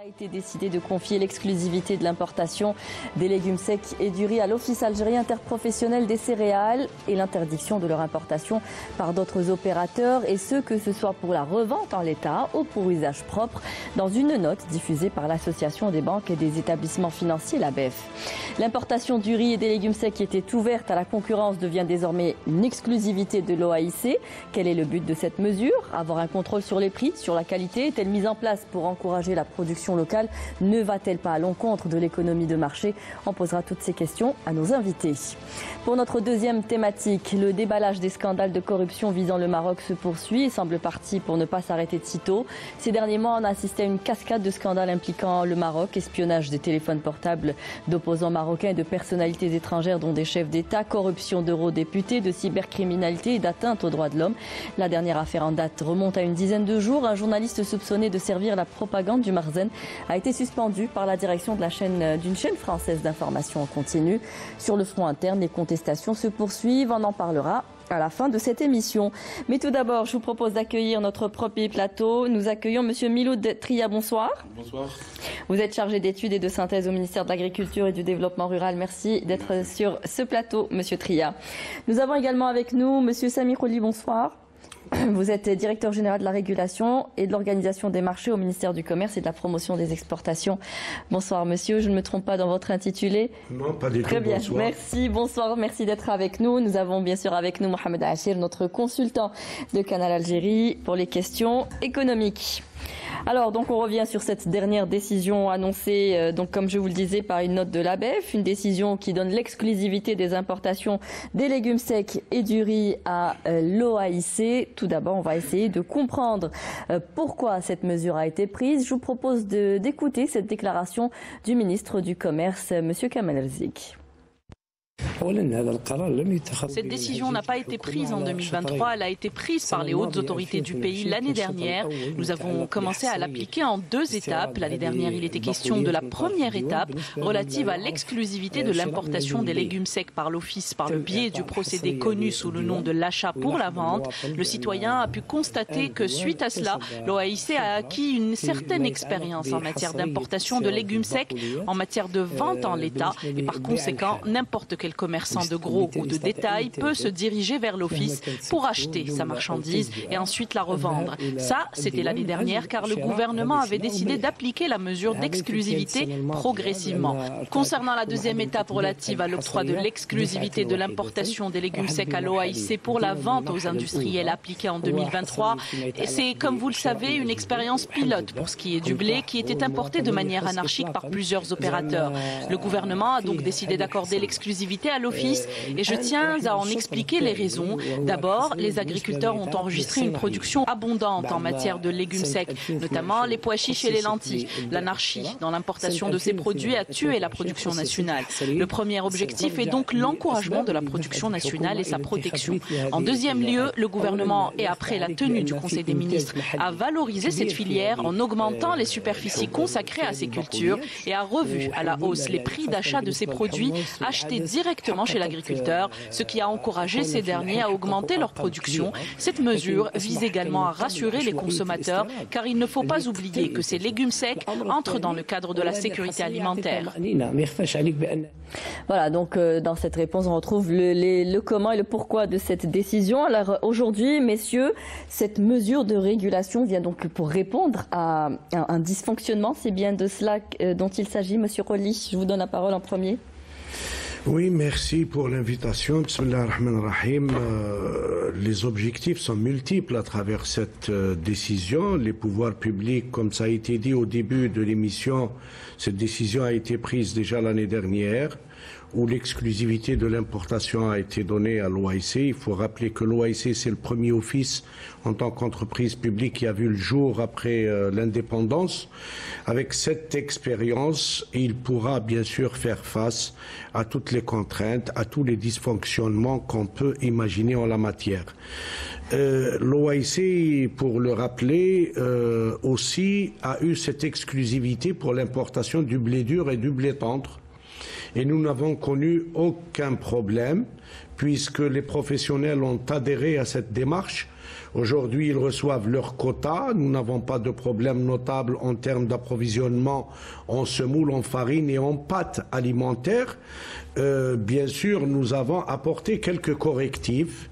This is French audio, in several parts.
A été décidé de confier l'exclusivité de l'importation des légumes secs et du riz à l'Office algérien interprofessionnel des céréales et l'interdiction de leur importation par d'autres opérateurs, et ce que ce soit pour la revente en l'état ou pour usage propre, dans une note diffusée par l'Association des banques et des établissements financiers, l'ABEF. L'importation du riz et des légumes secs qui était ouverte à la concurrence devient désormais une exclusivité de l'OAIC. Quel est le but de cette mesure? Avoir un contrôle sur les prix, sur la qualité? Est-elle mise en place pour encourager la production locale? Ne va-t-elle pas à l'encontre de l'économie de marché? On posera toutes ces questions à nos invités. Pour notre deuxième thématique, le déballage des scandales de corruption visant le Maroc se poursuit et semble parti pour ne pas s'arrêter de sitôt. Ces derniers mois, on a assisté à une cascade de scandales impliquant le Maroc, espionnage des téléphones portables d'opposants marocains et de personnalités étrangères dont des chefs d'État, corruption d'eurodéputés, de cybercriminalité et d'atteinte aux droits de l'homme. La dernière affaire en date remonte à une dizaine de jours. Un journaliste soupçonné de servir la propagande du Marzen a été suspendu par la direction de d'une chaîne française d'information en continu. Sur le front interne, les contestations se poursuivent. On en parlera à la fin de cette émission. Mais tout d'abord, je vous propose d'accueillir notre premier plateau. Nous accueillons Monsieur Miloud Tria. Bonsoir. Bonsoir. Vous êtes chargé d'études et de synthèse au ministère de l'Agriculture et du Développement rural. Merci d'être sur ce plateau, Monsieur Tria. Nous avons également avec nous Monsieur Sami Khouli. Bonsoir. Vous êtes directeur général de la régulation et de l'organisation des marchés au ministère du Commerce et de la promotion des exportations. Bonsoir monsieur, je ne me trompe pas dans votre intitulé? Non, pas du tout. Très bien, bonsoir. merci, bonsoir, merci d'être avec nous. Nous avons bien sûr avec nous Mohamed Achir, notre consultant de Canal Algérie pour les questions économiques. Alors, donc, on revient sur cette dernière décision annoncée, donc, comme je vous le disais, par une note de l'ABEF, une décision qui donne l'exclusivité des importations des légumes secs et du riz à l'OAIC. Tout d'abord, on va essayer de comprendre pourquoi cette mesure a été prise. Je vous propose d'écouter cette déclaration du ministre du Commerce, M. Kamel Rizk. Cette décision n'a pas été prise en 2023, elle a été prise par les hautes autorités du pays l'année dernière. Nous avons commencé à l'appliquer en deux étapes. L'année dernière, il était question de la première étape relative à l'exclusivité de l'importation des légumes secs par l'Office par le biais du procédé connu sous le nom de l'achat pour la vente. Le citoyen a pu constater que suite à cela, l'OAIC a acquis une certaine expérience en matière d'importation de légumes secs, en matière de vente en l'état, et par conséquent, n'importe quel commerçant de gros ou de détail peut se diriger vers l'office pour acheter sa marchandise et ensuite la revendre. Ça, c'était l'année dernière car le gouvernement avait décidé d'appliquer la mesure d'exclusivité progressivement. Concernant la deuxième étape relative à l'octroi de l'exclusivité de l'importation des légumes secs à l'OAIC pour la vente aux industriels appliquée en 2023, c'est, comme vous le savez, une expérience pilote pour ce qui est du blé qui était importé de manière anarchique par plusieurs opérateurs. Le gouvernement a donc décidé d'accorder l'exclusivité à l'Office et je tiens à en expliquer les raisons. D'abord, les agriculteurs ont enregistré une production abondante en matière de légumes secs, notamment les pois chiches et les lentilles. L'anarchie dans l'importation de ces produits a tué la production nationale. Le premier objectif est donc l'encouragement de la production nationale et sa protection. En deuxième lieu, le gouvernement, et après la tenue du Conseil des ministres, a valorisé cette filière en augmentant les superficies consacrées à ces cultures et a revu à la hausse les prix d'achat de ces produits achetés directement chez l'agriculteur, ce qui a encouragé ces derniers à augmenter leur production. Cette mesure vise également à rassurer les consommateurs, car il ne faut pas oublier que ces légumes secs entrent dans le cadre de la sécurité alimentaire. Voilà, donc dans cette réponse, on retrouve le comment et le pourquoi de cette décision. Alors aujourd'hui, messieurs, cette mesure de régulation vient donc pour répondre à un dysfonctionnement. C'est bien de cela dont il s'agit, Monsieur Khouli. Je vous donne la parole en premier. Oui, merci pour l'invitation. Bismillah ar-Rahman ar-Rahim. Les objectifs sont multiples à travers cette décision. Les pouvoirs publics, comme ça a été dit au début de l'émission, cette décision a été prise déjà l'année dernière, où l'exclusivité de l'importation a été donnée à l'OAIC. Il faut rappeler que l'OAIC, c'est le premier office en tant qu'entreprise publique qui a vu le jour après l'indépendance. Avec cette expérience, il pourra bien sûr faire face à toutes les contraintes, à tous les dysfonctionnements qu'on peut imaginer en la matière. L'OAIC, pour le rappeler, aussi a eu cette exclusivité pour l'importation du blé dur et du blé tendre. Et nous n'avons connu aucun problème puisque les professionnels ont adhéré à cette démarche. Aujourd'hui, ils reçoivent leur quota. Nous n'avons pas de problème notable en termes d'approvisionnement en semoule, en farine et en pâtes alimentaires. Bien sûr, nous avons apporté quelques correctifs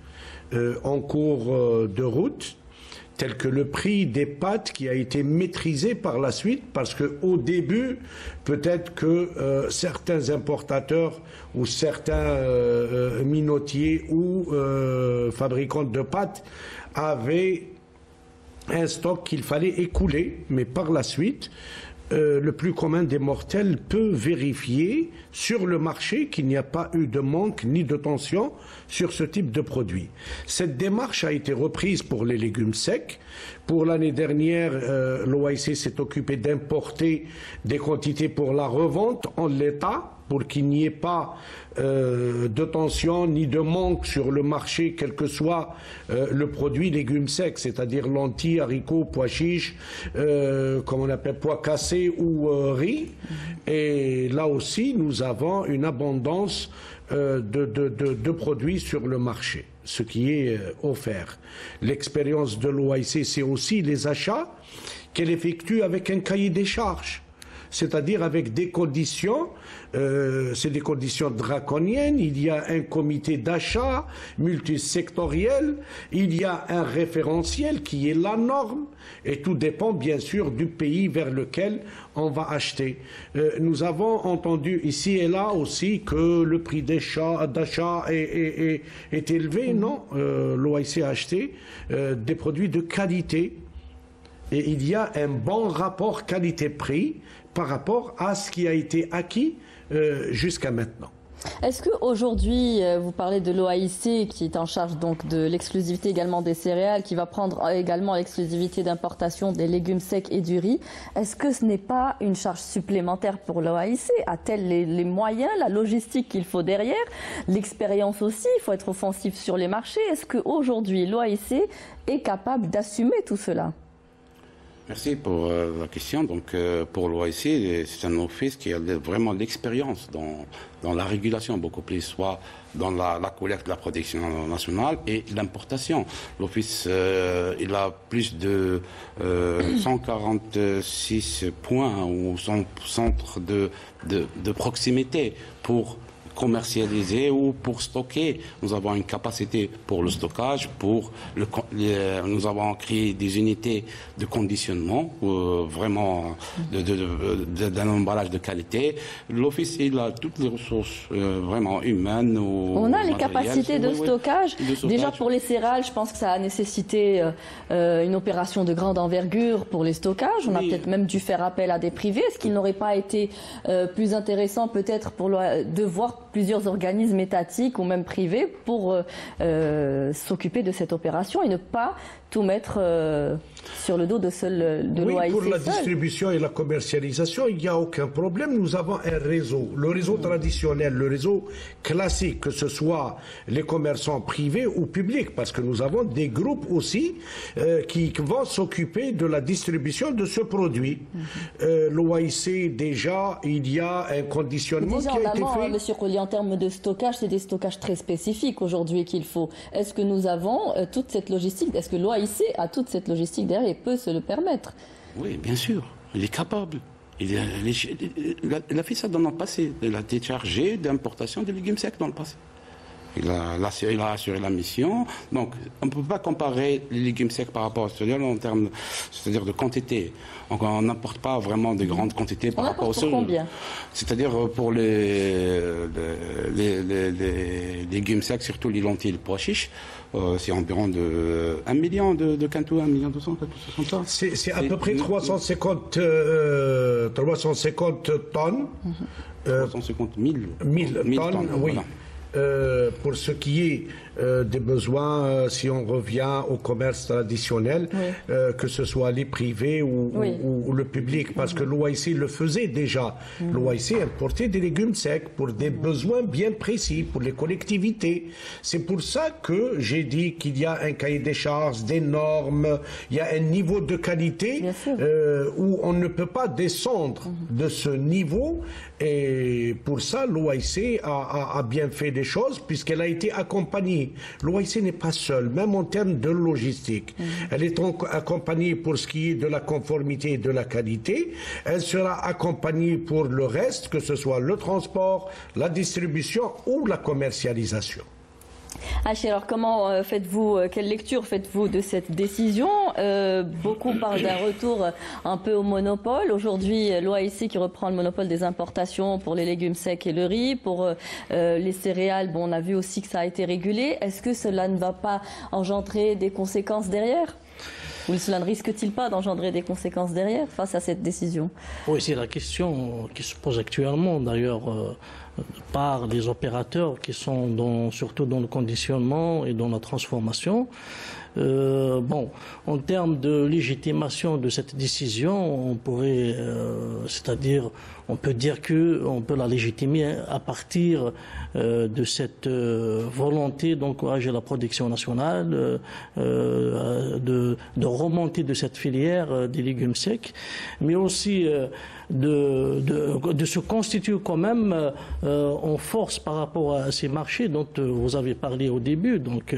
en cours de route, tel que le prix des pâtes qui a été maîtrisé par la suite, parce qu'au début, peut-être que certains importateurs ou certains minotiers ou fabricants de pâtes avaient un stock qu'il fallait écouler, mais par la suite, le plus commun des mortels peut vérifier sur le marché qu'il n'y a pas eu de manque ni de tension sur ce type de produit. Cette démarche a été reprise pour les légumes secs. Pour l'année dernière, l'OIC s'est occupé d'importer des quantités pour la revente en l'état, pour qu'il n'y ait pas de tension ni de manque sur le marché, quel que soit le produit légumes secs, c'est-à-dire lentilles, haricots, pois chiches, comme on appelle pois cassés ou riz. Et là aussi, nous avons une abondance de produits sur le marché, ce qui est offert. L'expérience de l'OIC, c'est aussi les achats qu'elle effectue avec un cahier des charges, c'est-à-dire avec des conditions, c'est des conditions draconiennes. Il y a un comité d'achat multisectoriel, il y a un référentiel qui est la norme, et tout dépend bien sûr du pays vers lequel on va acheter. Nous avons entendu ici et là aussi que le prix d'achat est élevé. Non, l'OIC a acheté des produits de qualité. Et il y a un bon rapport qualité-prix par rapport à ce qui a été acquis jusqu'à maintenant. Est-ce qu'aujourd'hui, vous parlez de l'OAIC qui est en charge donc de l'exclusivité également des céréales, qui va prendre également l'exclusivité d'importation des légumes secs et du riz. Est-ce que ce n'est pas une charge supplémentaire pour l'OAIC? A-t-elle les moyens, la logistique qu'il faut derrière, l'expérience aussi? Il faut être offensif sur les marchés. Est-ce qu'aujourd'hui, l'OAIC est capable d'assumer tout cela? Merci pour la question. Donc, pour l'OIC, c'est un office qui a vraiment l'expérience dans la régulation, beaucoup plus, soit dans la collecte de la protection nationale et l'importation. L'office, il a plus de 146 points ou centres de proximité pour commercialiser ou pour stocker. Nous avons une capacité pour le stockage, nous avons créé des unités de conditionnement, vraiment d'un emballage de qualité. L'office, il a toutes les ressources vraiment humaines. On a les capacités de stockage. Déjà pour les céréales, je pense que ça a nécessité une opération de grande envergure pour les stockages. On a peut-être même dû faire appel à des privés. Est-ce qu'il n'aurait pas été plus intéressant peut-être de voir plusieurs organismes étatiques ou même privés pour s'occuper de cette opération et ne pas tout mettre sur le dos de l'OAIC. Pour la distribution et la commercialisation, il n'y a aucun problème. Nous avons un réseau, le réseau traditionnel, le réseau classique, que ce soit les commerçants privés ou publics, parce que nous avons des groupes aussi qui vont s'occuper de la distribution de ce produit. L'OAIC, déjà, il y a un conditionnement qui a été fait. Monsieur Collier, en termes de stockage, c'est des stockages très spécifiques aujourd'hui qu'il faut. Est-ce que nous avons toute cette logistique? Est-ce que l'OAIC a toute cette logistique derrière et peut se le permettre? Oui, bien sûr. Il est capable. Il a fait ça dans le passé. Il a déchargé d'importation de légumes secs dans le passé. Il a assuré la mission. Donc, on ne peut pas comparer les légumes secs par rapport aux céréales en termes, c'est-à-dire de quantité. Donc, on n'importe pas vraiment de grandes quantités par rapport aux céréales. Combien? C'est-à-dire pour les légumes secs, surtout les lentilles et les pois chiches, c'est environ 1 million de quintaux, 1,2 million, quelque chose comme ça. C'est à peu près 350 tonnes. 350 000 tonnes, oui. Voilà. pour ce qui est des besoins, si on revient au commerce traditionnel, que ce soit les privés ou le public, parce que l'OIC le faisait déjà. L'OIC importait des légumes secs pour des besoins bien précis, pour les collectivités. C'est pour ça que j'ai dit qu'il y a un cahier des charges, des normes, il y a un niveau de qualité où on ne peut pas descendre de ce niveau. Et pour ça, l'OIC a bien fait des choses puisqu'elle a été accompagnée. L'OIC n'est pas seule, même en termes de logistique. Elle est accompagnée pour ce qui est de la conformité et de la qualité. Elle sera accompagnée pour le reste, que ce soit le transport, la distribution ou la commercialisation. Hachi, alors comment faites-vous, quelle lecture faites-vous de cette décision? Beaucoup parlent d'un retour un peu au monopole. Aujourd'hui, l'OIC qui reprend le monopole des importations pour les légumes secs et le riz. Pour les céréales, bon, on a vu aussi que ça a été régulé. Est-ce que cela ne va pas engendrer des conséquences derrière? Ou cela ne risque-t-il pas d'engendrer des conséquences derrière face à cette décision? Oui, c'est la question qui se pose actuellement d'ailleurs par les opérateurs qui sont surtout dans le conditionnement et dans la transformation. Bon, en termes de légitimation de cette décision, on pourrait, c'est-à-dire, on peut dire que on peut la légitimer à partir de cette volonté d'encourager la production nationale, de remonter de cette filière des légumes secs, mais aussi de se constituer quand même en force par rapport à ces marchés dont vous avez parlé au début. Donc,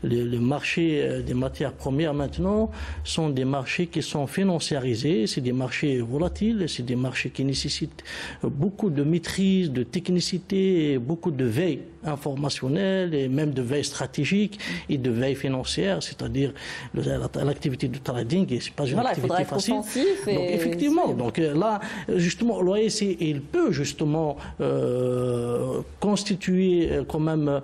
les marchés des matières premières maintenant sont des marchés qui sont financiarisés, c'est des marchés volatiles, c'est des marchés qui nécessitent beaucoup de maîtrise, de technicité, beaucoup de veille informationnelle et même de veille stratégique et de veille financière, c'est-à-dire l'activité du trading, c'est pas une activité facile. Donc, effectivement, donc là, justement, l'OIC, il peut justement constituer quand même,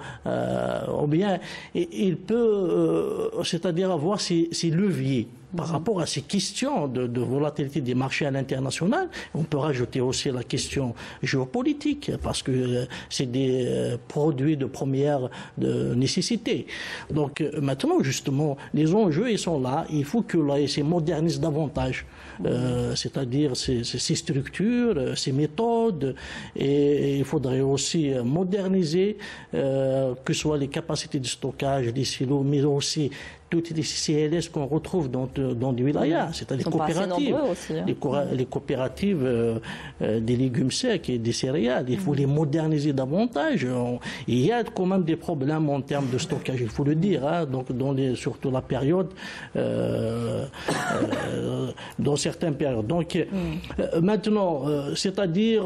ou bien, il peut, c'est-à-dire avoir ces leviers. Par rapport à ces questions de volatilité des marchés à l'international, on peut rajouter aussi la question géopolitique, parce que c'est des produits de première nécessité. Donc maintenant, justement, les enjeux, ils sont là. Il faut que l'AEC modernise davantage, c'est-à-dire ses structures, ses méthodes, et il faudrait aussi moderniser, que ce soit les capacités de stockage, les silos, mais aussi toutes les CLS qu'on retrouve dans des wilayas, c'est-à-dire les coopératives, aussi, hein. les coopératives des légumes secs et des céréales. Il faut les moderniser davantage. Il y a quand même des problèmes en termes de stockage, il faut le dire, hein, donc surtout la période, dans certaines périodes. Donc maintenant, c'est-à-dire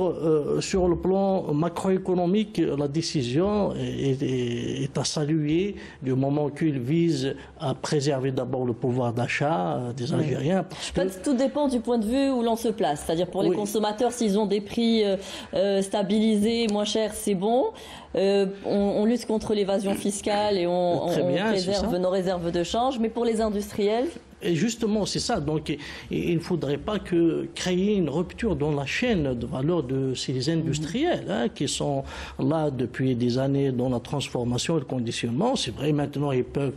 sur le plan macroéconomique, la décision est à saluer du moment qu'il vise à préserver d'abord le pouvoir d'achat des Algériens. Parce que... En fait, tout dépend du point de vue où l'on se place. C'est-à-dire pour les consommateurs, s'ils ont des prix stabilisés, moins chers, c'est bon. On lutte contre l'évasion fiscale et on préserve nos réserves de change. Mais pour les industriels... Et justement, c'est ça. Donc, il ne faudrait pas créer une rupture dans la chaîne de valeur de ces industriels, hein, qui sont là depuis des années dans la transformation et le conditionnement. C'est vrai, maintenant, ils peuvent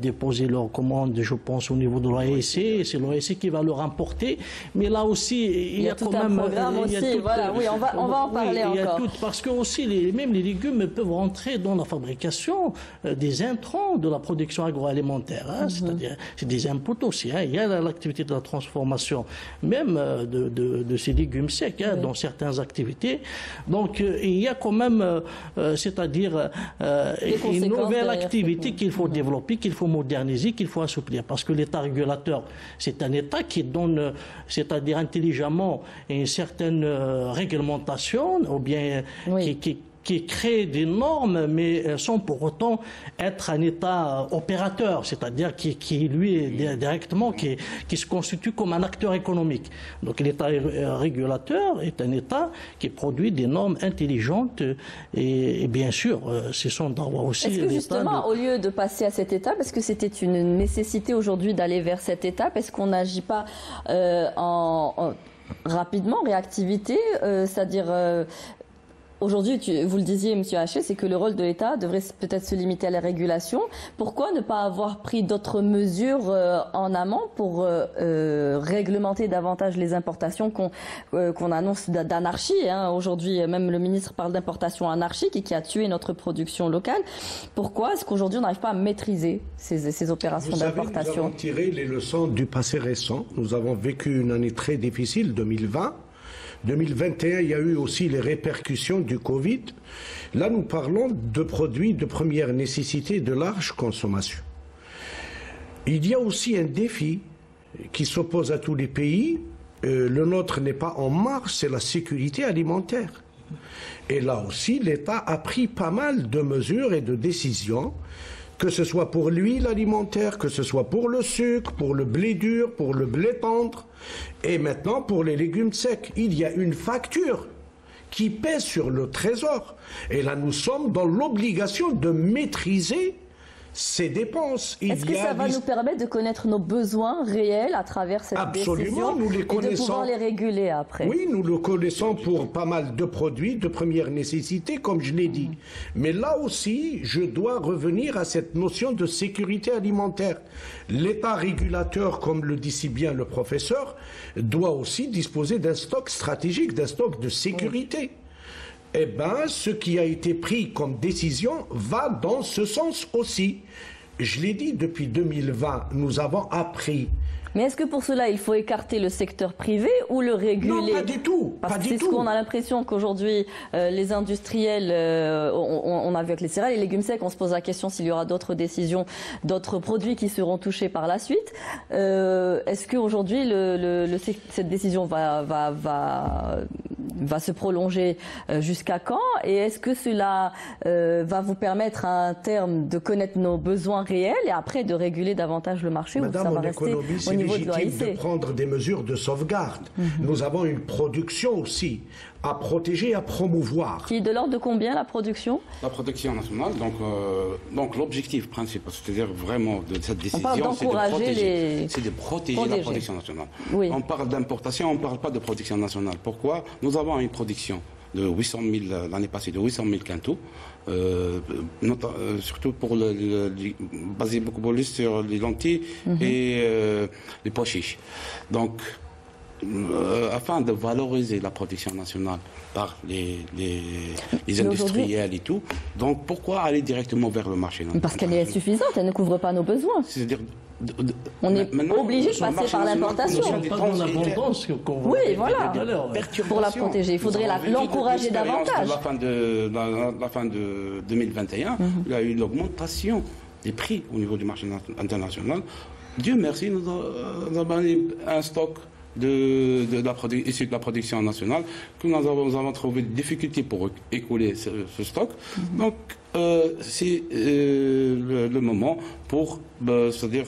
déposer leurs commandes, je pense, au niveau de l'OIC. C'est l'OIC qui va leur importer. Mais là aussi, il y a tout quand un même... programme aussi. Voilà, oui, on va en parler encore. Parce que aussi, même les légumes peuvent rentrer dans la fabrication des intrants de la production agroalimentaire. Hein, c'est-à-dire, c'est des inputs aussi, hein. Il y a l'activité de la transformation, même de ces légumes secs, hein, dans certaines activités. Donc, il y a quand même, c'est-à-dire une nouvelle activité qu'il faut développer, qu'il faut moderniser, qu'il faut assouplir. Parce que l'État régulateur, c'est un État qui donne, c'est-à-dire intelligemment, une certaine réglementation, ou bien qui crée des normes, mais sans pour autant être un État opérateur, c'est-à-dire qui lui, directement, qui se constitue comme un acteur économique. Donc l'État régulateur est un État qui produit des normes intelligentes et bien sûr, ce sont d'avoir aussi... Est-ce que justement, au lieu de passer à cette étape, est-ce que c'était une nécessité aujourd'hui d'aller vers cette étape? Est-ce qu'on n'agit pas rapidement, réactivité, c'est-à-dire... aujourd'hui, vous le disiez, M. Haché, c'est que le rôle de l'État devrait peut-être se limiter à la régulation. Pourquoi ne pas avoir pris d'autres mesures en amont pour réglementer davantage les importations qu'on annonce d'anarchie, hein. Aujourd'hui, même le ministre parle d'importation anarchique et qui a tué notre production locale. Pourquoi est-ce qu'aujourd'hui on n'arrive pas à maîtriser ces opérations d'importation? Nous avons tiré les leçons du passé récent. Nous avons vécu une année très difficile, 2020. 2021, il y a eu aussi les répercussions du Covid. Là, nous parlons de produits de première nécessité de large consommation. Il y a aussi un défi qui s'oppose à tous les pays. Le nôtre n'est pas en marche, c'est la sécurité alimentaire. Et là aussi, l'État a pris pas mal de mesures et de décisions, que ce soit pour l'huile alimentaire, que ce soit pour le sucre, pour le blé dur, pour le blé tendre, et maintenant pour les légumes secs. Il y a une facture qui pèse sur le trésor. Et là, nous sommes dans l'obligation de maîtriser ces dépenses. Est-ce que ça va nous permettre de connaître nos besoins réels à travers cette décision nous les connaissons. Et de pouvoir les réguler après? Oui, nous le connaissons pour pas mal de produits de première nécessité, comme je l'ai dit. Mais là aussi, je dois revenir à cette notion de sécurité alimentaire. L'État régulateur, comme le dit si bien le professeur, doit aussi disposer d'un stock stratégique, d'un stock de sécurité. Eh bien, ce qui a été pris comme décision va dans ce sens aussi. Je l'ai dit, depuis 2020, nous avons appris. Mais est-ce que pour cela, il faut écarter le secteur privé ou le réguler? Non, pas du tout. Parce que c'est ce qu'on a l'impression qu'aujourd'hui, les industriels, on a vu avec les céréales et les légumes secs, on se pose la question s'il y aura d'autres décisions, d'autres produits qui seront touchés par la suite. Est-ce qu'aujourd'hui, cette décision va se prolonger jusqu'à quand? Et est-ce que cela va vous permettre à un terme de connaître nos besoins réels et après de réguler davantage le marché? Madame, ou ça va rester au niveau de légitime de prendre des mesures de sauvegarde. Nous avons une production aussi à protéger, à promouvoir. Qui est de l'ordre de combien, la production? La production nationale, donc l'objectif principal, c'est-à-dire vraiment de cette décision, c'est de protéger la production nationale. Oui. On parle d'importation, on ne parle pas de production nationale. Pourquoi? Nous avons une production de 800 000, l'année passée, de 800 000 quintaux, surtout pour basé beaucoup plus sur les lentilles et les pois chiches. Donc, afin de valoriser la production nationale par les industriels et tout, donc pourquoi aller directement vers le marché national? Parce qu'elle est insuffisante, elle ne couvre pas nos besoins. C'est-à-dire, on est obligé de passer par l'importation. Oui, voilà. Pour la protéger, il faudrait l'encourager davantage. La fin de 2021, il y a eu l'augmentation des prix au niveau du marché international. Dieu merci, nous avons un stock issu de la production nationale que nous avons trouvé des difficultés pour écouler ce stock. Donc, c'est le moment pour, c'est-à-dire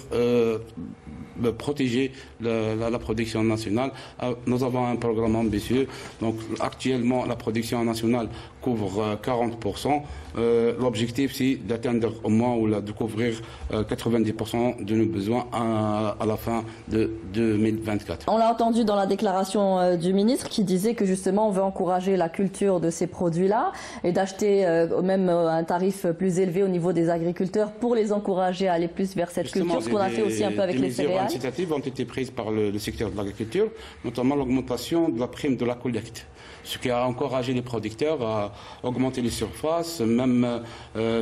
protéger la production nationale. Nous avons un programme ambitieux. Donc, actuellement, la production nationale couvre 40%. L'objectif, c'est d'atteindre au moins ou de couvrir 90% de nos besoins à la fin de 2024. On l'a entendu dans la déclaration du ministre qui disait que justement on veut encourager la culture de ces produits-là et d'acheter même un tarif plus élevé au niveau des agriculteurs pour les encourager à aller plus vers cette culture, ce qu'on a fait aussi un peu avec les céréales. Des mesures incitatives ont été prises par le secteur de l'agriculture, notamment l'augmentation de la prime de la collecte, ce qui a encouragé les producteurs à augmenter les surfaces, même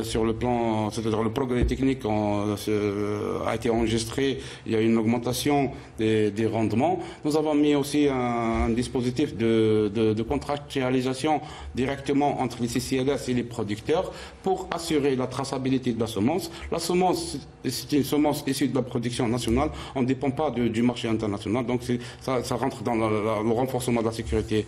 sur le plan, c'est-à-dire le progrès technique a été enregistré, il y a une augmentation des rendements. Nous avons mis aussi un dispositif de contractualisation directement entre les CCLS et les producteurs pour assurer la traçabilité de la semence. La semence, c'est une semence issue de la production nationale, on ne dépend pas du marché international, donc ça rentre dans le renforcement de la sécurité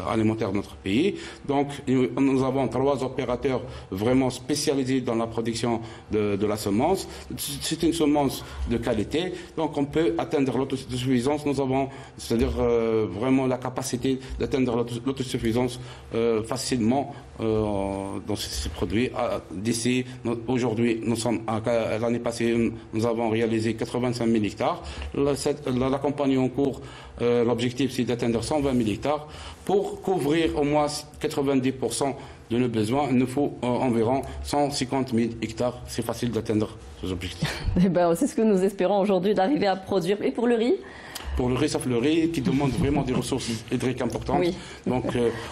alimentaire de notre pays. Donc nous avons 3 opérateurs vraiment spécialisés dans la production de la semence. C'est une semence de qualité, donc on peut atteindre l'autosuffisance. Nous avons, c'est-à-dire vraiment la capacité d'atteindre l'autosuffisance facilement dans ces produits. D'ici aujourd'hui, nous sommes l'année passée, nous avons réalisé 85 000 hectares. La campagne en cours, l'objectif c'est d'atteindre 120 000 hectares. Pour couvrir au moins 90% de nos besoins, il nous faut environ 150 000 hectares. C'est facile d'atteindre ces objectifs. C'est ce que nous espérons aujourd'hui, d'arriver à produire. Et pour le riz ? Pour le riz, sauf le riz qui demande vraiment des ressources hydriques importantes. Oui. Donc,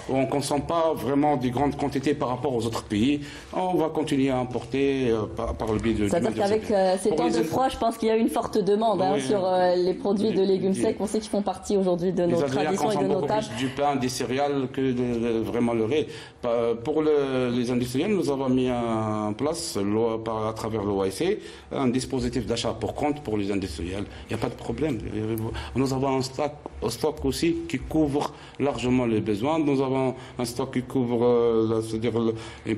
on ne consomme pas vraiment des grandes quantités par rapport aux autres pays. On va continuer à importer par le biais de... C'est-à-dire qu'avec ces temps de froid, je pense qu'il y a une forte demande sur les produits de légumes secs. On sait qu'ils font partie aujourd'hui de nos traditions et de nos tables. Plus du pain, des céréales que vraiment le riz. Pour les industriels, nous avons mis en place, à travers l'OAC, un dispositif d'achat pour compte pour les industriels. Il n'y a pas de problème. Nous avons un stock aussi qui couvre largement les besoins. Nous avons un stock qui couvre, c'est-à-dire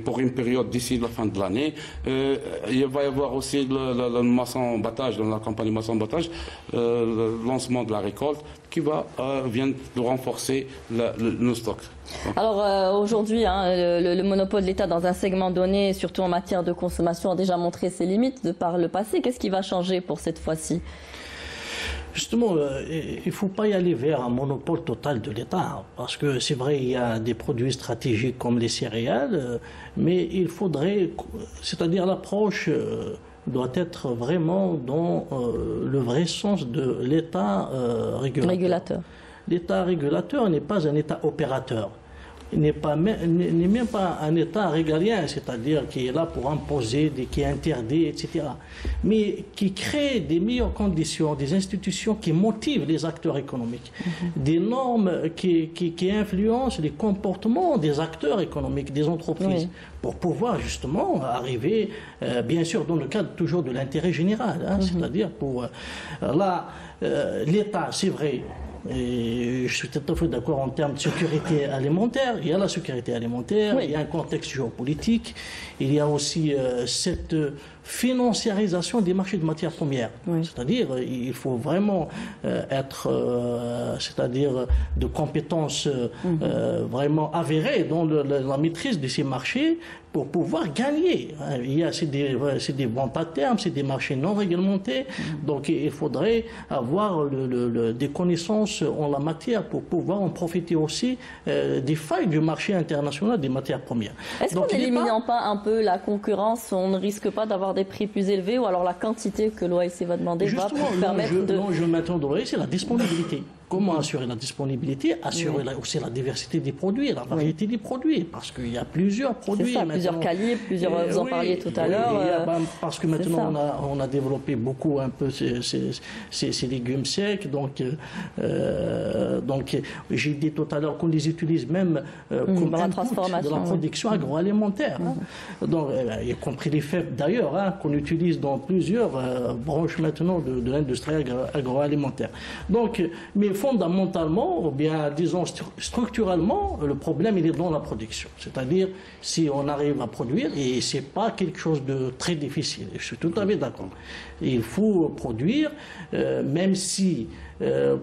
pour une période d'ici la fin de l'année. Il va y avoir aussi le maçon-battage, dans la campagne maçon-battage, le lancement de la récolte qui vient de renforcer nos stocks. Alors aujourd'hui, le monopole de l'État dans un segment donné, surtout en matière de consommation, a déjà montré ses limites de par le passé. Qu'est-ce qui va changer pour cette fois-ci ? Justement, il ne faut pas y aller vers un monopole total de l'État, parce que c'est vrai, il y a des produits stratégiques comme les céréales, mais il faudrait, c'est-à-dire l'approche doit être vraiment dans le vrai sens de l'État régulateur. L'État régulateur n'est pas un État opérateur. N'est même pas un État régalien, c'est-à-dire qui est là pour imposer, qui interdit, etc. Mais qui crée des meilleures conditions, des institutions qui motivent les acteurs économiques, des normes qui influencent les comportements des acteurs économiques, des entreprises, pour pouvoir justement arriver, bien sûr, dans le cadre toujours de l'intérêt général, c'est-à-dire pour... l'État, c'est vrai, et je suis tout à fait d'accord en termes de sécurité alimentaire. Il y a la sécurité alimentaire, il y a un contexte géopolitique, il y a aussi cette financiarisation des marchés de matières premières. C'est-à-dire, il faut vraiment être, c'est-à-dire de compétences vraiment avérées dans la maîtrise de ces marchés pour pouvoir gagner. C'est des ventes à terme, c'est des marchés non réglementés, donc il faudrait avoir des connaissances en la matière pour pouvoir en profiter aussi des failles du marché international des matières premières. Est-ce qu'en n'éliminant pas un peu la concurrence, on ne risque pas d'avoir des prix plus élevés, ou alors la quantité que l'OAC va demander va permettre de... L'enjeu maintenant de l'OAC, c'est la disponibilité. Comment assurer la disponibilité, assurer aussi la diversité des produits, la variété des produits, parce qu'il y a plusieurs produits. C'est ça, plusieurs calibres, vous en parliez tout à l'heure. Parce que maintenant on a développé beaucoup un peu ces légumes secs, donc j'ai dit tout à l'heure qu'on les utilise même comme input de la production agroalimentaire. Donc, y compris les fèves d'ailleurs, qu'on utilise dans plusieurs branches maintenant de l'industrie agroalimentaire. Donc, mais fondamentalement, ou bien disons structurellement, le problème il est dans la production. C'est-à-dire si on arrive à produire, et c'est pas quelque chose de très difficile, je suis tout à fait d'accord. Il faut produire, même si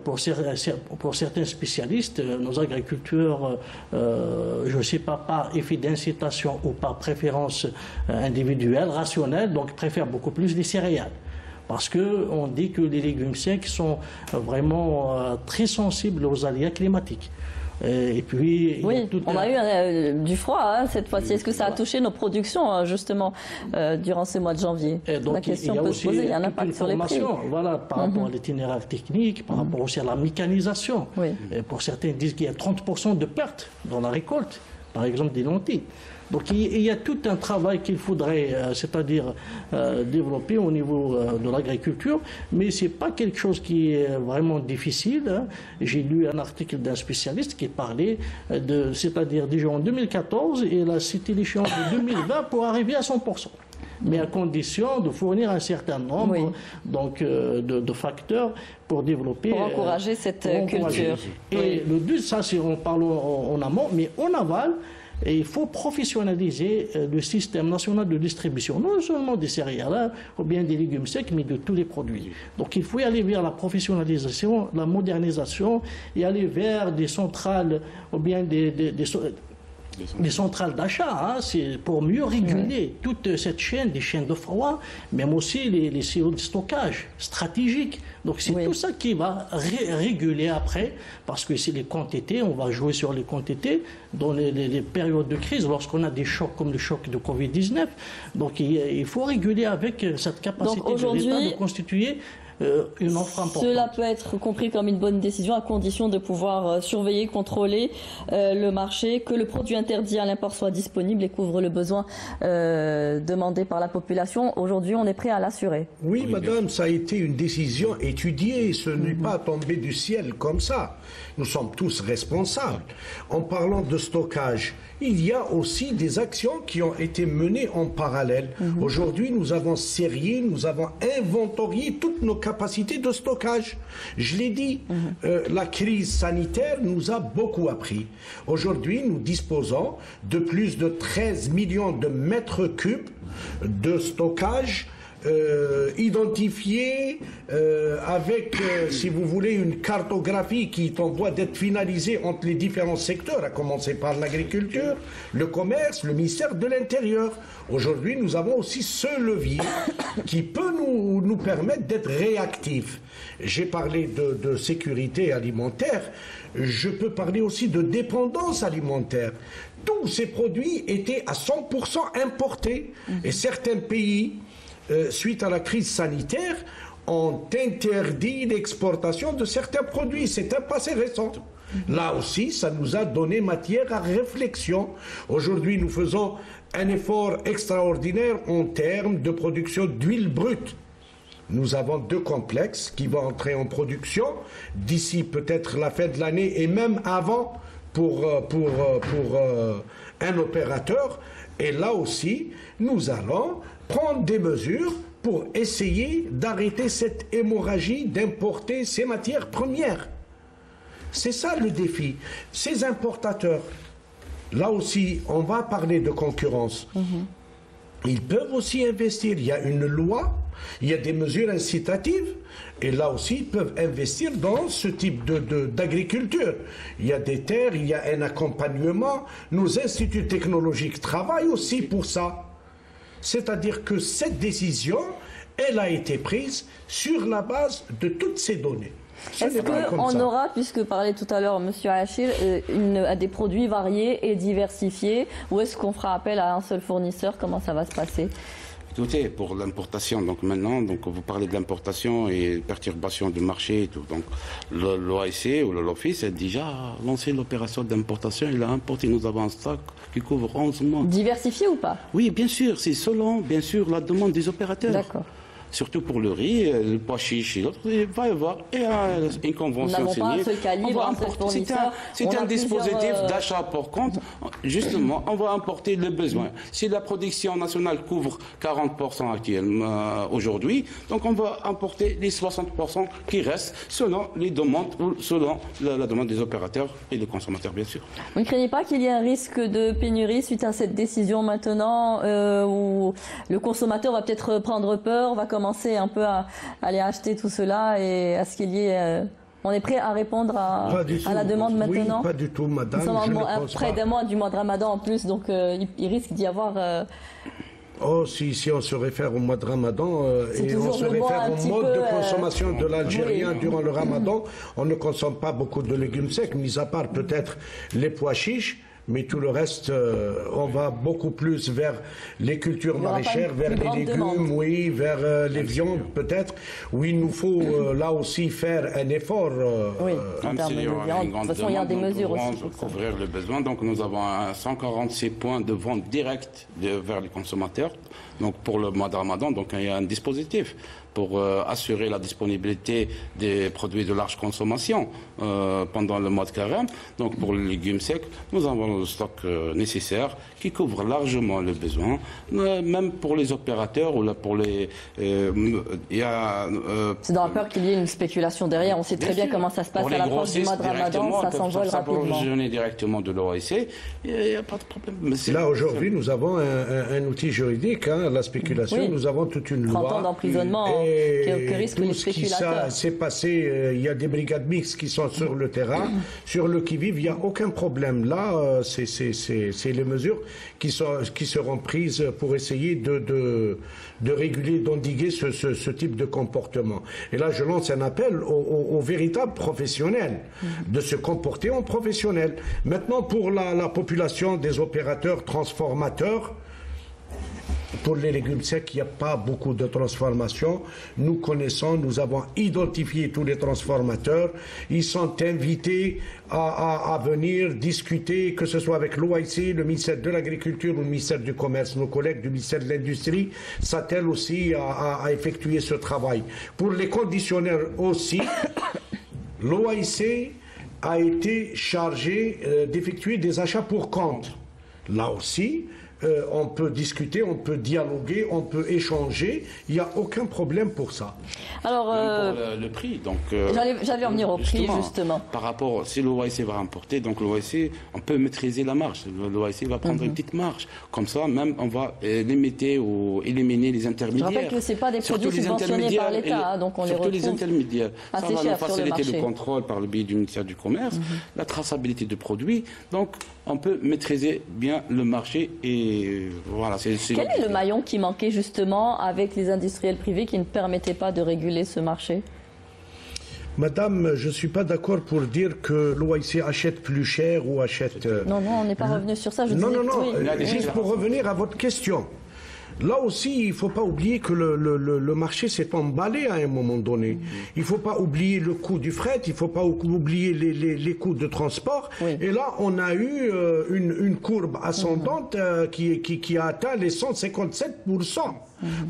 pour certains spécialistes, nos agriculteurs, je ne sais pas, par effet d'incitation ou par préférence individuelle, rationnelle, donc préfèrent beaucoup plus les céréales. Parce qu'on dit que les légumes secs sont vraiment très sensibles aux aléas climatiques. Et puis, on a eu du froid cette fois-ci. Est-ce que ça a touché nos productions justement durant ces mois de janvier? La question peut se poser. Il y a un impact sur les prix. Voilà, par rapport à l'itinéraire technique, par rapport aussi à la mécanisation. Et pour certains, ils disent qu'il y a 30% de pertes dans la récolte, par exemple des lentilles. Donc il y a tout un travail qu'il faudrait, c'est-à-dire développer au niveau de l'agriculture, mais c'est pas quelque chose qui est vraiment difficile. J'ai lu un article d'un spécialiste qui parlait c'est-à-dire déjà en 2014, et là c'était l'échéance de 2020 pour arriver à 100%. Mais à condition de fournir un certain nombre de facteurs pour développer... Pour encourager cette culture. Et le but, ça c'est on parle en amont, mais en aval, et il faut professionnaliser le système national de distribution, non seulement des céréales ou bien des légumes secs, mais de tous les produits. Donc il faut y aller vers la professionnalisation, la modernisation, et aller vers des centrales ou bien les centrales d'achat, hein, c'est pour mieux réguler toute cette chaîne, des chaînes de froid, même aussi les silos de stockage stratégiques. Donc c'est tout ça qui va réguler après, parce que c'est les quantités, on va jouer sur les quantités dans les périodes de crise, lorsqu'on a des chocs comme le choc de Covid-19. Donc il faut réguler avec cette capacité de l'État de constituer une offre importante. Cela peut être compris comme une bonne décision à condition de pouvoir surveiller, contrôler le marché, que le produit interdit à l'import soit disponible et couvre le besoin demandé par la population. Aujourd'hui, on est prêt à l'assurer. Oui, madame, ça a été une décision étudiée. Ce n'est pas tombé du ciel comme ça. Nous sommes tous responsables. En parlant de stockage, il y a aussi des actions qui ont été menées en parallèle. Aujourd'hui, nous avons serré, nous avons inventorié toutes nos capacités de stockage. Je l'ai dit, la crise sanitaire nous a beaucoup appris. Aujourd'hui, nous disposons de plus de 13 millions de mètres cubes de stockage identifié avec, si vous voulez, une cartographie qui est en voie d'être finalisée entre les différents secteurs, à commencer par l'agriculture, le commerce, le ministère de l'Intérieur. Aujourd'hui, nous avons aussi ce levier qui peut nous permettre d'être réactifs. J'ai parlé de sécurité alimentaire, je peux parler aussi de dépendance alimentaire. Tous ces produits étaient à 100% importés et certains pays, suite à la crise sanitaire, ont interdit l'exportation de certains produits. C'est un passé récent. Là aussi, ça nous a donné matière à réflexion. Aujourd'hui, nous faisons un effort extraordinaire en termes de production d'huile brute. Nous avons 2 complexes qui vont entrer en production d'ici peut-être la fin de l'année et même avant pour un opérateur. Et là aussi, nous allons prendre des mesures pour essayer d'arrêter cette hémorragie d'importer ces matières premières. C'est ça le défi. Ces importateurs, là aussi, on va parler de concurrence. Ils peuvent aussi investir. Il y a une loi, il y a des mesures incitatives. Et là aussi, ils peuvent investir dans ce type d'agriculture. Il y a des terres, il y a un accompagnement. Nos instituts technologiques travaillent aussi pour ça. C'est-à-dire que cette décision, elle a été prise sur la base de toutes ces données. Est-ce qu'on aura, puisque parlait tout à l'heure M. Achir, à des produits variés et diversifiés, ou est-ce qu'on fera appel à un seul fournisseur? Comment ça va se passer? Écoutez, pour l'importation, donc maintenant, vous parlez de l'importation et perturbation du marché et tout. Donc l'OAC ou l'Office a déjà lancé l'opération d'importation. Il a importé, nous avons un stock qui couvre 11 mois. Diversifié ou pas? Oui, bien sûr, c'est selon, bien sûr, la demande des opérateurs. D'accord. Surtout pour le riz, le pois chiche et l'autre, il va y avoir une convention signée. C'est un dispositif d'achat pour compte. Justement, on va importer le besoin. Si la production nationale couvre 40% actuellement aujourd'hui, donc on va importer les 60% qui restent selon les demandes ou selon la demande des opérateurs et des consommateurs, bien sûr. Vous ne craignez pas qu'il y ait un risque de pénurie suite à cette décision maintenant où le consommateur va peut-être prendre peur, va commencer un peu à aller acheter tout cela et à ce qu'il y ait... on est prêt à répondre à la demande maintenant? Oui, pas du tout, madame. Nous sommes près d'un mois du mois de Ramadan en plus, donc il risque d'y avoir... Oh, si on se réfère au mois de Ramadan et on se réfère au mode de consommation de l'Algérien durant le Ramadan, on ne consomme pas beaucoup de légumes secs, mis à part peut-être les pois chiches. Mais tout le reste, on va beaucoup plus vers les cultures maraîchères, vers les légumes, oui, vers les viandes peut-être, où il nous faut là aussi faire un effort. Oui, en termes de viande. De toute façon, il y a des mesures aussi. Pour couvrir le besoin, donc nous avons 146 points de vente directe vers les consommateurs. Donc pour le mois de Ramadan, donc il y a un dispositif pour assurer la disponibilité des produits de large consommation pendant le mois de carême. Donc pour les légumes secs, nous avons le stock nécessaire qui couvre largement le besoin, même pour les opérateurs ou là pour les... C'est dans la peur qu'il y ait une spéculation derrière. On sait très bien comment ça se passe à l'approche du mois de Ramadan, ça s'envole rapidement. Directement de l'OAC, il n'y a pas de problème. Là aujourd'hui, nous avons un outil juridique, la spéculation. Oui. Nous avons toute une loi. 30 ans d'emprisonnement. que risquent les spéculateurs. C'est passé, il y a des brigades mixtes qui sont sur le terrain, sur le qui-vive, il n'y a aucun problème. Là, c'est les mesures qui seront prises pour essayer de réguler, d'endiguer ce type de comportement. Et là, je lance un appel aux véritables professionnels de se comporter en professionnels. Maintenant, pour la population des opérateurs transformateurs, pour les légumes secs, il n'y a pas beaucoup de transformation. Nous connaissons, nous avons identifié tous les transformateurs. Ils sont invités à venir discuter, que ce soit avec l'OIC, le ministère de l'Agriculture ou le ministère du Commerce. Nos collègues du ministère de l'Industrie s'attellent aussi à effectuer ce travail. Pour les conditionneurs aussi, l'OIC a été chargé d'effectuer des achats pour compte. Là aussi, on peut discuter, on peut dialoguer, on peut échanger. Il n'y a aucun problème pour ça. Alors, pour le prix, donc j'allais en venir au prix justement. Par rapport, si l'OIC va importer, donc l'OIC, on peut maîtriser la marge. L'OIC va prendre une petite marge. Comme ça, même on va limiter ou éliminer les intermédiaires. Je rappelle que ce n'est pas des produits subventionnés par l'État, donc on les retrouve. Surtout les intermédiaires. Ça va nous faciliter le contrôle par le biais du ministère du Commerce, la traçabilité de produits. Donc, on peut maîtriser bien le marché et voilà. Quel est le maillon qui manquait justement avec les industriels privés qui ne permettaient pas de réguler ce marché? Madame, je ne suis pas d'accord pour dire que l'OIC achète plus cher ou achète... Non, on n'est pas revenu sur ça. Non, juste pour revenir à votre question. Là aussi, il ne faut pas oublier que le marché s'est emballé à un moment donné. Il ne faut pas oublier le coût du fret, il ne faut pas oublier les coûts de transport. Oui. Et là, on a eu une courbe ascendante qui a atteint les 157%.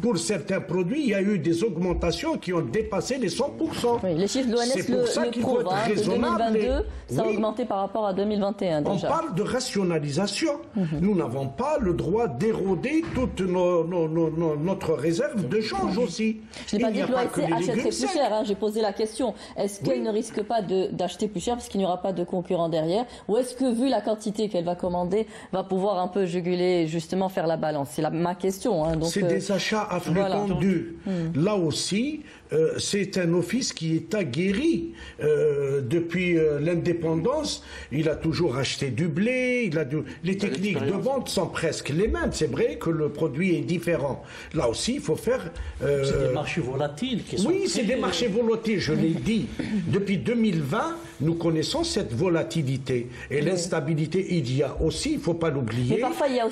Pour certains produits, il y a eu des augmentations qui ont dépassé les 100%. Oui, les chiffres de l'ONS le prouvent. De 2022, ça a augmenté par rapport à 2021 déjà. On parle de rationalisation. Nous n'avons pas le droit d'éroder toute notre réserve de change aussi. Je n'ai pas dit que l'OIC achèterait plus cher. J'ai posé la question. Est-ce qu'elle ne risque pas d'acheter plus cher parce qu'il n'y aura pas de concurrent derrière? Ou est-ce que, vu la quantité qu'elle va commander, va pouvoir un peu juguler et justement faire la balance? C'est ma question. C'est des achats à flux tendu. Là aussi, c'est un office qui est aguerri depuis l'indépendance. Il a toujours acheté du blé. Les techniques de vente sont presque les mêmes. C'est vrai que le produit est différent. Là aussi, il faut faire... c'est des marchés volatiles qui sont... Oui, c'est des marchés volatiles, je l'ai dit. Depuis 2020, nous connaissons cette volatilité. Et l'instabilité, il y a aussi, il ne faut pas l'oublier,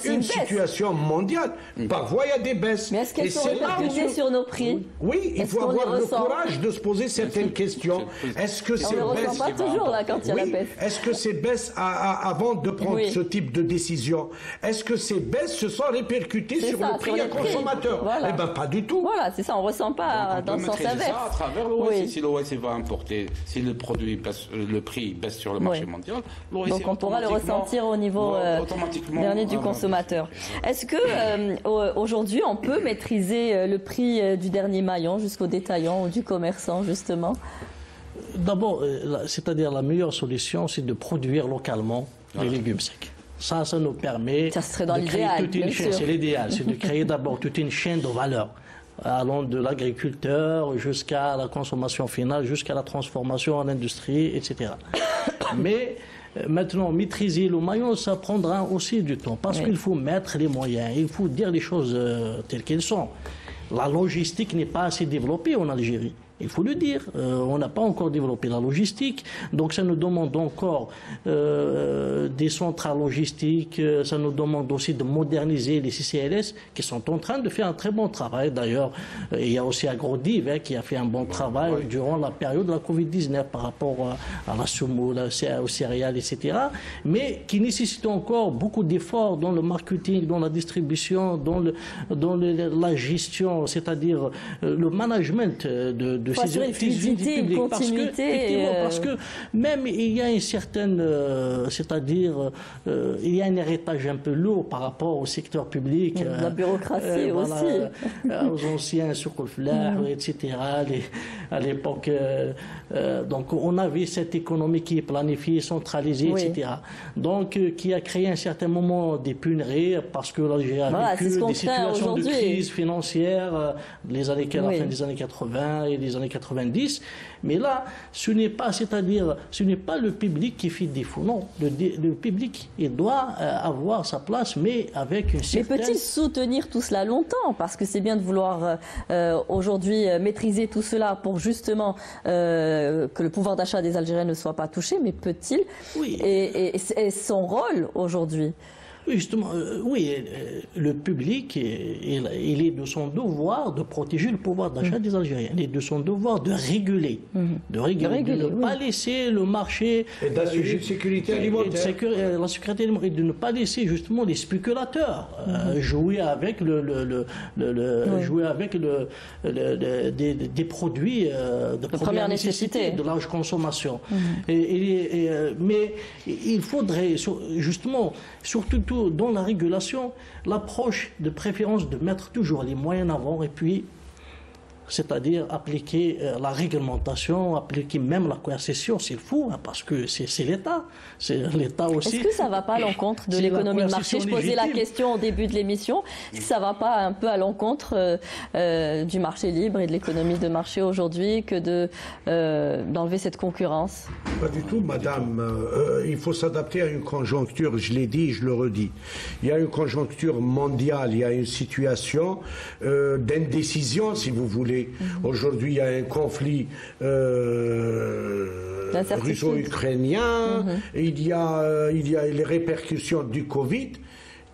une situation mondiale. Parfois, il y a des baisses. Mais est-ce qu'elles sont répercutées sur nos prix? Oui, il faut avoir le courage de se poser certaines questions. Est-ce que ces baisses... On ne ressent pas toujours là quand il y a la baisse. Est-ce que ces baisses, avant de prendre ce type de décision, est-ce que ces baisses se sont répercutées sur le prix à consommateur? Eh bien, pas du tout. Voilà, c'est ça, on ne ressent pas dans le sens inverse. Ça à travers l'OIC. Si l'OIC va importer, si le produit baisse, le prix baisse sur le marché mondial, l'OIC... Donc on pourra le ressentir au niveau dernier du consommateur. Est-ce que aujourd'hui on peut maîtriser le prix du dernier maillon jusqu'au détaillant ou du commerçant justement? D'abord, c'est-à-dire la meilleure solution, c'est de produire localement les légumes secs. Ça nous permet de créer toute une chaîne. C'est l'idéal, c'est de créer d'abord toute une chaîne de valeur, allant de l'agriculteur jusqu'à la consommation finale, jusqu'à la transformation en industrie, etc. Mais maintenant, maîtriser le maillon, ça prendra aussi du temps, parce qu'il faut mettre les moyens, il faut dire les choses telles qu'elles sont. La logistique n'est pas assez développée en Algérie. Il faut le dire, on n'a pas encore développé la logistique, donc ça nous demande encore des centrales logistiques, ça nous demande aussi de moderniser les CCLS qui sont en train de faire un très bon travail. D'ailleurs, il y a aussi Agrodiv qui a fait un bon travail durant la période de la Covid-19 par rapport à la semoule, aux céréales, etc. Mais qui nécessite encore beaucoup d'efforts dans le marketing, dans la distribution, dans la gestion, c'est-à-dire le management de Il faut assurer une fluidité, une continuité. Parce que même il y a une certaine, c'est-à-dire il y a un héritage un peu lourd par rapport au secteur public. La bureaucratie aussi. Aux anciens Souq al-Flah, etc. À l'époque, donc on avait cette économie qui est planifiée, centralisée, etc. Donc qui a créé à un certain moment des punneries parce que l'Algérie a vécu des situations de crise financière la fin des années 80 et des années 90. Mais là, ce n'est pas, c'est-à-dire, ce n'est pas le public qui fait défaut. Non, le public, il doit avoir sa place, mais avec une certaine... Mais peut-il soutenir tout cela longtemps? Parce que c'est bien de vouloir aujourd'hui maîtriser tout cela pour justement que le pouvoir d'achat des Algériens ne soit pas touché, mais peut-il, et son rôle aujourd'hui? Oui, justement, le public, il est de son devoir de protéger le pouvoir d'achat des Algériens. Il est de son devoir de réguler. De ne pas laisser le marché... Et d'assurer la sécurité alimentaire. La sécurité alimentaire. Et de ne pas laisser justement les spéculateurs jouer avec des produits de première nécessité, de large consommation. Mais il faudrait justement, surtout dans la régulation, l'approche de préférence de mettre toujours les moyens avant et puis, c'est-à-dire appliquer la réglementation, appliquer même la coercition, s'il faut, parce que c'est l'État. C'est l'État aussi. Est-ce que ça ne va pas à l'encontre de l'économie de marché? Je posais la question au début de l'émission. Est-ce que ça ne va pas un peu à l'encontre du marché libre et de l'économie de marché aujourd'hui que d'enlever cette concurrence? Pas du tout, madame. Il faut s'adapter à une conjoncture, je l'ai dit, je le redis. Il y a une conjoncture mondiale, il y a une situation d'indécision, si vous voulez. Aujourd'hui, il y a un conflit russo-ukrainien, il y a les répercussions du Covid.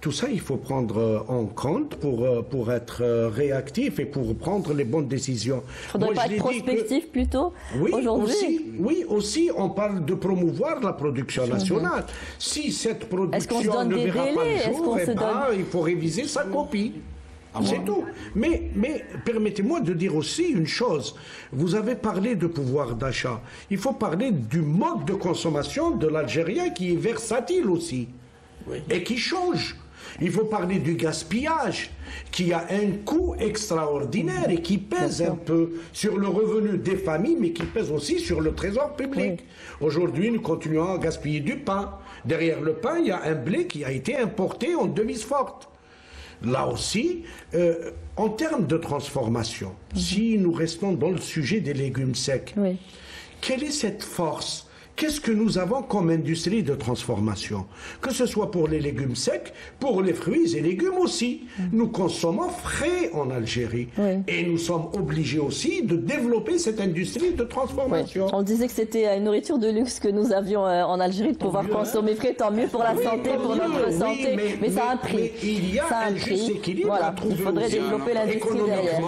Tout ça, il faut prendre en compte pour être réactif et pour prendre les bonnes décisions. Il ne faudrait pas être prospectif plutôt aujourd'hui? Oui, aussi, on parle de promouvoir la production nationale. Si cette production ne verra pas le jour, il faut réviser sa copie. C'est tout. Mais permettez-moi de dire aussi une chose. Vous avez parlé de pouvoir d'achat. Il faut parler du mode de consommation de l'Algérien qui est versatile aussi et qui change. Il faut parler du gaspillage qui a un coût extraordinaire et qui pèse un peu sur le revenu des familles, mais qui pèse aussi sur le trésor public. Aujourd'hui, nous continuons à gaspiller du pain. Derrière le pain, il y a un blé qui a été importé en devise forte. Là aussi, en termes de transformation, si nous restons dans le sujet des légumes secs, quelle est cette force? Qu'est-ce que nous avons comme industrie de transformation? Que ce soit pour les légumes secs, pour les fruits et légumes aussi. Nous consommons frais en Algérie. Et nous sommes obligés aussi de développer cette industrie de transformation. On disait que c'était une nourriture de luxe que nous avions en Algérie, de pouvoir consommer frais, tant mieux pour la santé, pour notre santé. Mais ça a un prix. Il y a un juste équilibre à trouver. Il faudrait développer l'industrie derrière.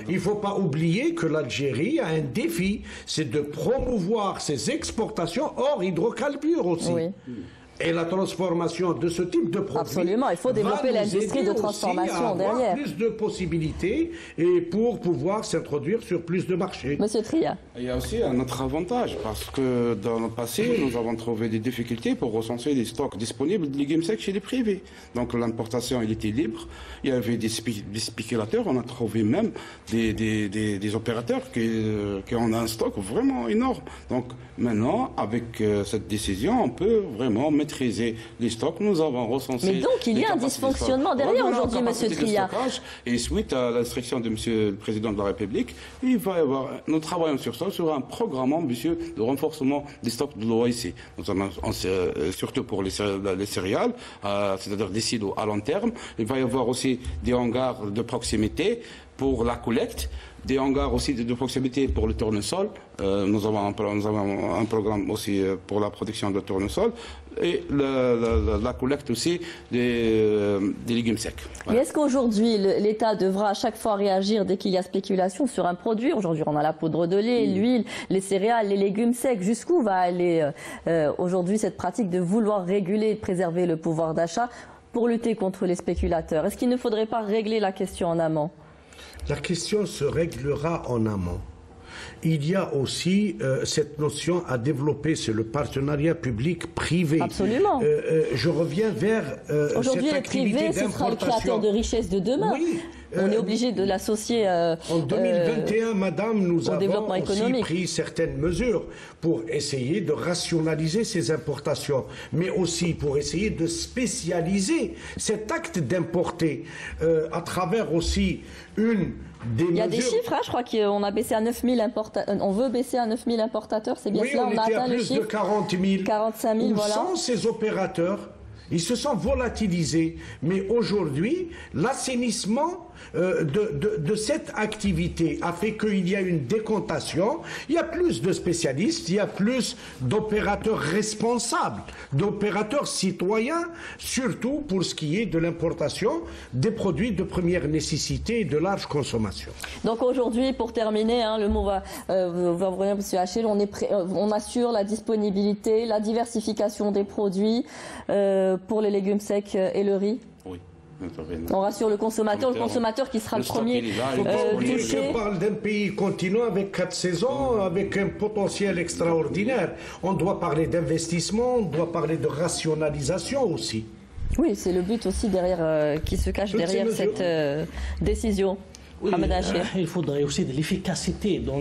Il ne faut pas oublier que l'Algérie a un défi, c'est de promouvoir ses exportations hors hydrocarbures aussi. Et la transformation de ce type de produit. Absolument, il faut développer l'industrie de transformation derrière. Plus de possibilités et pour pouvoir s'introduire sur plus de marchés. Monsieur Tria. Il y a aussi un autre avantage parce que dans le passé, nous avons trouvé des difficultés pour recenser les stocks disponibles de légumes secs chez les privés. Donc l'importation, elle était libre. Il y avait des spéculateurs. On a trouvé même des opérateurs qui ont un stock vraiment énorme. Donc maintenant, avec cette décision, on peut vraiment maîtriser les stocks. Nous avons recensé... Mais donc, il y a un dysfonctionnement derrière aujourd'hui, monsieur Tria. Et suite à l'instruction de monsieur le Président de la République, il va y avoir... Nous travaillons sur ça, sur un programme ambitieux de renforcement des stocks de l'OIC. Surtout pour les céréales, c'est-à-dire des silos à long terme. Il va y avoir aussi des hangars de proximité pour la collecte, des hangars aussi de proximité pour le tournesol. Nous avons un programme aussi pour la protection de tournesol et la collecte aussi des légumes secs. Voilà. Mais est-ce qu'aujourd'hui, l'État devra à chaque fois réagir dès qu'il y a spéculation sur un produit? Aujourd'hui, on a la poudre de lait, l'huile, les céréales, les légumes secs. Jusqu'où va aller aujourd'hui cette pratique de vouloir réguler et de préserver le pouvoir d'achat pour lutter contre les spéculateurs? Est-ce qu'il ne faudrait pas régler la question en amont? La question se réglera en amont. il y a aussi cette notion à développer, c'est le partenariat public-privé. Absolument. Je reviens vers aujourd'hui, cette le activité privé, ce sera le créateur de richesse de demain. Oui. On est obligé de l'associer en 2021, madame, nous avons aussi pris certaines mesures pour essayer de rationaliser ces importations, mais aussi pour essayer de spécialiser cet acte d'importer à travers aussi une des mesures... Il y a des chiffres, hein, je crois qu'on a baissé à 9000 importateurs. On veut baisser à 9000 importateurs, c'est bien cela, on a atteint le chiffre. De 40 000. 45 000, voilà. Sans ces opérateurs, ils se sont volatilisés. Mais aujourd'hui, l'assainissement de cette activité a fait qu'il y a une décontation. Il y a plus de spécialistes, il y a plus d'opérateurs responsables, d'opérateurs citoyens, surtout pour ce qui est de l'importation des produits de première nécessité et de large consommation. Donc aujourd'hui, pour terminer, hein, le mot va revenir, M. Hachel, on assure la disponibilité, la diversification des produits pour les légumes secs et le riz. Oui. On rassure le consommateur qui sera le premier touché. On parle d'un pays continent avec 4 saisons, avec un potentiel extraordinaire. On doit parler d'investissement, on doit parler de rationalisation aussi. Oui, c'est le but aussi derrière, qui se cache derrière cette décision. Oui, il faudrait aussi de l'efficacité dans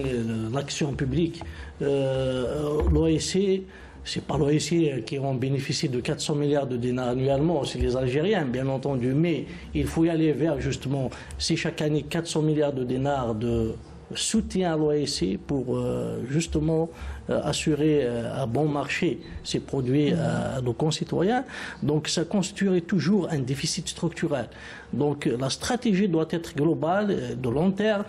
l'action publique. L'OAC, c'est pas l'OAC qui en bénéficie de 400 milliards de dinars annuellement, c'est les Algériens, bien entendu. Mais il faut y aller vers, justement, c'est chaque année 400 milliards de dinars de soutien à l'OAC pour, justement, assurer un bon marché ces produits à nos concitoyens. Donc ça constituerait toujours un déficit structurel. Donc la stratégie doit être globale, de long terme,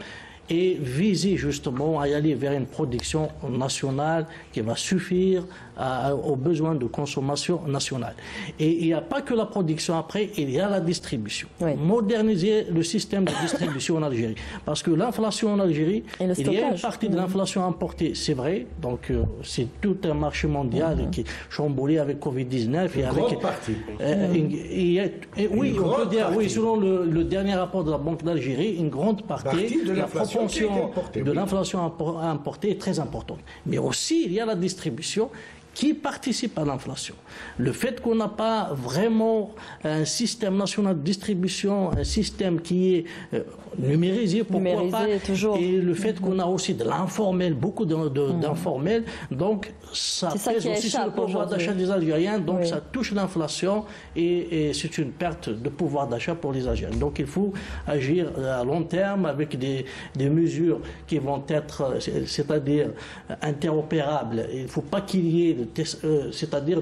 et viser justement à y aller vers une production nationale qui va suffire aux besoins de consommation nationale. Et il n'y a pas que la production après, il y a la distribution. Oui. Moderniser le système de distribution en Algérie. Parce que l'inflation en Algérie, il y a une partie de l'inflation importée, c'est vrai, donc c'est tout un marché mondial qui est chamboulé avec Covid-19. Une grande partie. Oui, on peut dire, oui, selon le dernier rapport de la Banque d'Algérie, une grande partie de la proportion de l'inflation importée est très importante. Mais aussi, il y a la distribution qui participe à l'inflation. Le fait qu'on n'a pas vraiment un système national de distribution, un système qui est numérisé, pourquoi pas, toujours. Et le fait qu'on a aussi de l'informel, beaucoup d'informel, donc ça pèse aussi sur le pouvoir d'achat des Algériens, donc ça touche l'inflation et c'est une perte de pouvoir d'achat pour les Algériens. Donc il faut agir à long terme avec des mesures qui vont être, c'est-à-dire interopérables. Il ne faut pas qu'il y ait c'est-à-dire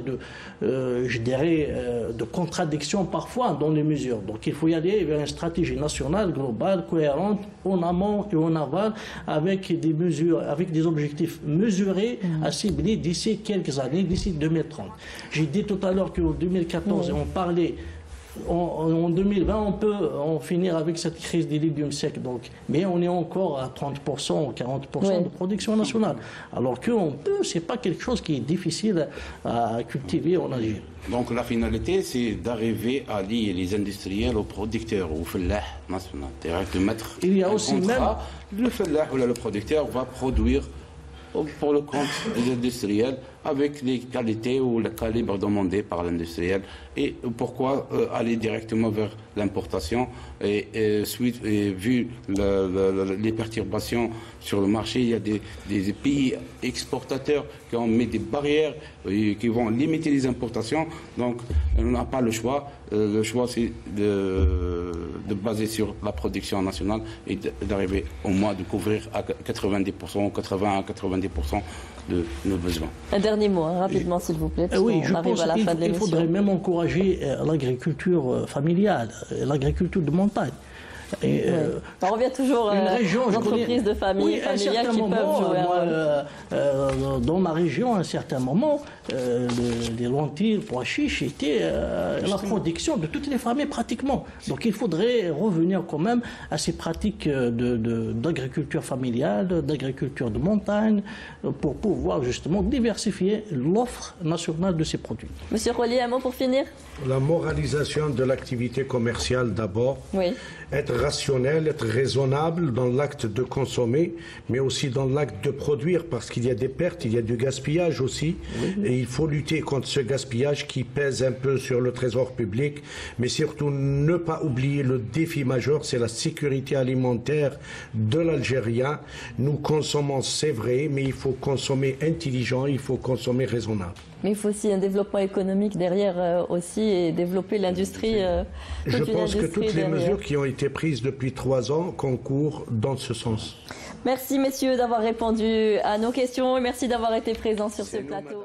je dirais, de contradictions parfois dans les mesures. Donc il faut y aller vers une stratégie nationale, globale, cohérente, en amont et en aval, avec des mesures, avec des objectifs mesurés à cibler d'ici quelques années, d'ici 2030. J'ai dit tout à l'heure qu'en 2014, on parlait. En 2020, on peut en finir avec cette crise des légumes secs, donc, mais on est encore à 30% ou 40% de production nationale. Alors qu'on peut, c'est pas quelque chose qui est difficile à cultiver en Algérie. Donc la finalité, c'est d'arriver à lier les industriels aux producteurs, au fellah national. De mettre il y a aussi contrat, le fellah ou le producteur va produire pour le compte des industriels avec les qualités ou le calibre demandé par l'industriel. Et pourquoi aller directement vers l'importation et vu les perturbations sur le marché, il y a des pays exportateurs qui ont mis des barrières et qui vont limiter les importations. Donc on n'a pas le choix. Le choix, c'est de baser sur la production nationale et d'arriver au moins de couvrir à 90%, 80 à 90% de nos besoins. Un dernier mot, hein, rapidement, s'il vous plaît. Oui, je pense qu'il faudrait même encourager l'agriculture familiale, l'agriculture de montagne. Et, on revient toujours aux entreprises de famille, familiales qui peuvent jouer. Dans ma région, à un certain moment, les lentilles, pois chiches étaient la production de toutes les familles pratiquement. Donc il faudrait revenir quand même à ces pratiques d'agriculture familiale, d'agriculture de montagne, pour pouvoir justement diversifier l'offre nationale de ces produits. Monsieur Rollier, un mot pour finir? La moralisation de l'activité commerciale d'abord. Oui. Être rationnel, être raisonnable dans l'acte de consommer, mais aussi dans l'acte de produire, parce qu'il y a des pertes, il y a du gaspillage aussi, et il faut lutter contre ce gaspillage qui pèse un peu sur le trésor public, mais surtout ne pas oublier le défi majeur, c'est la sécurité alimentaire de l'Algérien. Nous consommons, c'est vrai, mais il faut consommer intelligent, il faut consommer raisonnable. Mais il faut aussi un développement économique derrière aussi et développer l'industrie. Je pense que toutes les mesures qui ont été prises depuis 3 ans concourent dans ce sens. Merci messieurs d'avoir répondu à nos questions et merci d'avoir été présents sur ce plateau.